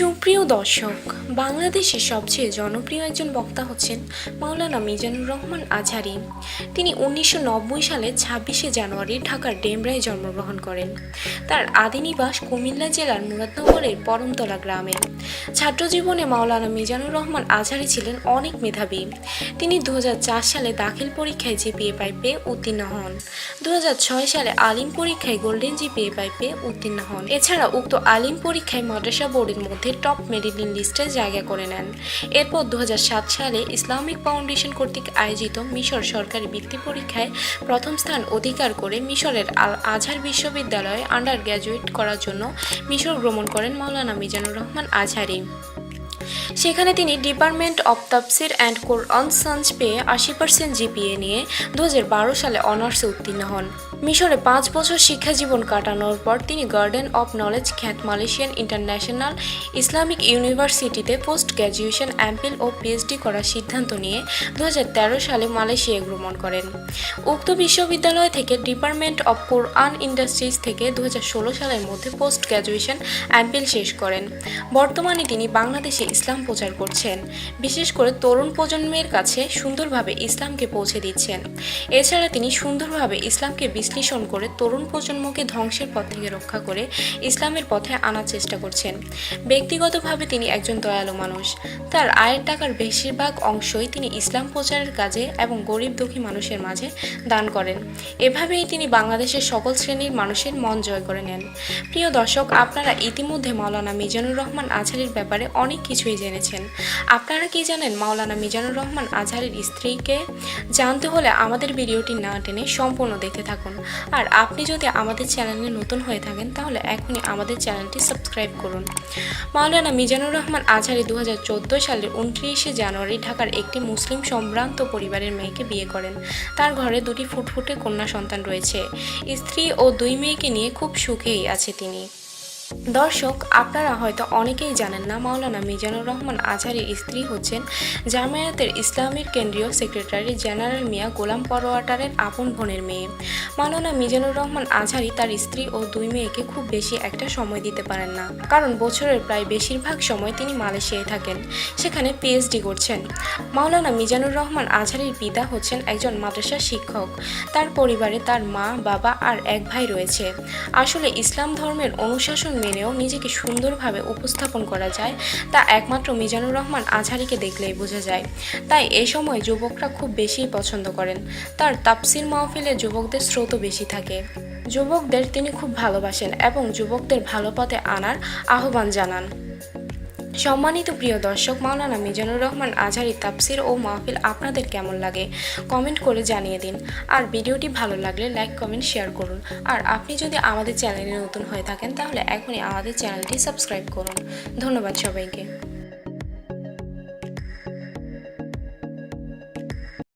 সুপ্রিয় দর্শক, বাংলাদেশের সবচেয়ে জনপ্রিয় একজন বক্তা হচ্ছেন মাওলানা মিজানুর রহমান আজহারী। তিনি 1990 সালে 26শে জানুয়ারি ঢাকার ডেমরায় জন্মগ্রহণ করেন। তার আদি নিবাস কুমিল্লা জেলার মুরাদনগরের পরমতলা গ্রামে। ছাত্রজীবনে মাওলানা মিজানুর রহমান আজহারী ছিলেন অনেক মেধাবী। তিনি 2004 সালে দাখিল পরীক্ষায় জিপিএ পেয়ে উত্তীর্ণ হন। 2006 সালে আলিম পরীক্ষায় গোল্ডেন জিপিএ পেয়ে উত্তীর্ণ হন। এছাড়া উক্ত আলিম পরীক্ষায় মাদ্রাসা বোর্ডের মধ্যে টপ মেরিট লিস্টে জায়গা করে নেন। এরপর 2007 সালে ইসলামিক ফাউন্ডেশন কর্তৃক আয়োজিত মিশর সরকারি বৃত্তি পরীক্ষায় প্রথম স্থান অধিকার করে মিশরের আল আজহার বিশ্ববিদ্যালয়ে আন্ডার গ্র্যাজুয়েট করার জন্য মিশর ভ্রমণ করেন মাওলানা মিজানুর রহমান আজহারী। সেখানে তিনি ডিপার্টমেন্ট অব তাফসির অ্যান্ড কোরআন সায়েন্স পেয়ে 80% জিপিএ নিয়ে 2012 সালে অনার্সে উত্তীর্ণ হন। মিশরে 5 বছর শিক্ষা জীবন কাটানোর পর তিনি গার্ডেন অব নলেজ খ্যাত মালয়েশিয়ান ইন্টারন্যাশনাল ইসলামিক ইউনিভার্সিটিতে পোস্ট গ্র্যাজুয়েশন এমফিল ও পিএইচডি করার সিদ্ধান্ত নিয়ে 2013 সালে মালয়েশিয়ায় ভ্রমণ করেন। উক্ত বিশ্ববিদ্যালয় থেকে ডিপার্টমেন্ট অব কোরআন ইন্ডাস্ট্রিজ থেকে 2016 সালের মধ্যে পোস্ট গ্র্যাজুয়েশন এমফিল শেষ করেন। বর্তমানে তিনি বাংলাদেশে ইসলাম প্রচার করছেন, বিশেষ করে তরুণ প্রজন্মের কাছে সুন্দরভাবে ইসলামকে পৌঁছে দিচ্ছেন। এছাড়া তিনি সুন্দরভাবে ইসলামকে বিশ্লেষণ করে তরুণ প্রজন্মকে ধ্বংসের পথ থেকে রক্ষা করে ইসলামের পথে আনার চেষ্টা করছেন। ব্যক্তিগতভাবে তিনি একজন দয়ালু মানুষ। তার আয়ের টাকার বেশিরভাগ অংশই তিনি ইসলাম প্রচারের কাজে এবং গরিব দুঃখী মানুষের মাঝে দান করেন। এভাবেই তিনি বাংলাদেশের সকল শ্রেণীর মানুষের মন জয় করে নেন। প্রিয় দর্শক, আপনারা ইতিমধ্যে মাওলানা মিজানুর রহমান আজহারীর ব্যাপারে অনেক কিছুই জেনেছেন। আপনারা কি জানেন মাওলানা মিজানুর রহমান আজহারীর স্ত্রীকে? জানতে হলে আমাদের ভিডিওটি না টেনে সম্পূর্ণ দেখতে থাকুন। আর আপনি যদি আমাদের চ্যানেলে নতুন হয়ে থাকেন তাহলে এখনই আমাদের চ্যানেলটি সাবস্ক্রাইব করুন। মাওলানা মিজানুর রহমান আজহারী 2014 সালের 29শে জানুয়ারি ঢাকার একটি মুসলিম সম্ভ্রান্ত পরিবারের মেয়েকে বিয়ে করেন। তার ঘরে 2টি ফুটফুটে কন্যা সন্তান রয়েছে। স্ত্রী ও 2 মেয়েকে নিয়ে খুব সুখেই আছে তিনি। দর্শক, আপনারা হয়তো অনেকেই জানেন না মাওলানা মিজানুর রহমান আজহারীর স্ত্রী হচ্ছেন জামায়াতের ইসলামীর কেন্দ্রীয় সেক্রেটারি জেনারেল মিয়া গোলাম পরোয়াটারের আপন বোনের মেয়ে। মাওলানা মিজানুর রহমান আজহারী তার স্ত্রী ও 2 মেয়েকে খুব বেশি একটা সময় দিতে পারেন না, কারণ বছরের প্রায় বেশিরভাগ সময় তিনি মালয়েশিয়ায় থাকেন, সেখানে পিএইচডি করছেন। মাওলানা মিজানুর রহমান আজহারীর পিতা হচ্ছেন একজন মাদ্রাসা শিক্ষক। তার পরিবারে তার মা, বাবা আর এক ভাই রয়েছে। আসলে ইসলাম ধর্মের অনুশাসন মেনেও নিজেকে সুন্দরভাবে উপস্থাপন করা যায় তা একমাত্র মিজানুর রহমান আজহারীকে দেখলেই বোঝা যায়। তাই এ সময় যুবকরা খুব বেশি পছন্দ করেন। তার তাফসির মাহফিলে যুবকদের স্রোতও বেশি থাকে। যুবকদের তিনি খুব ভালোবাসেন এবং যুবকদের ভালো পথে আনার আহ্বান জানান। সম্মানিত প্রিয় দর্শক, মাওলানা মিজানুর রহমান আজহারীর তাফসির ও মাহফিল আপনাদের কেমন লাগে কমেন্ট করে জানিয়ে দিন। আর ভিডিওটি ভালো লাগলে লাইক, কমেন্ট, শেয়ার করুন। আর আপনি যদি আমাদের চ্যানেলে নতুন হয়ে থাকেন তাহলে এখনই আমাদের চ্যানেলটি সাবস্ক্রাইব করুন। ধন্যবাদ সবাইকে।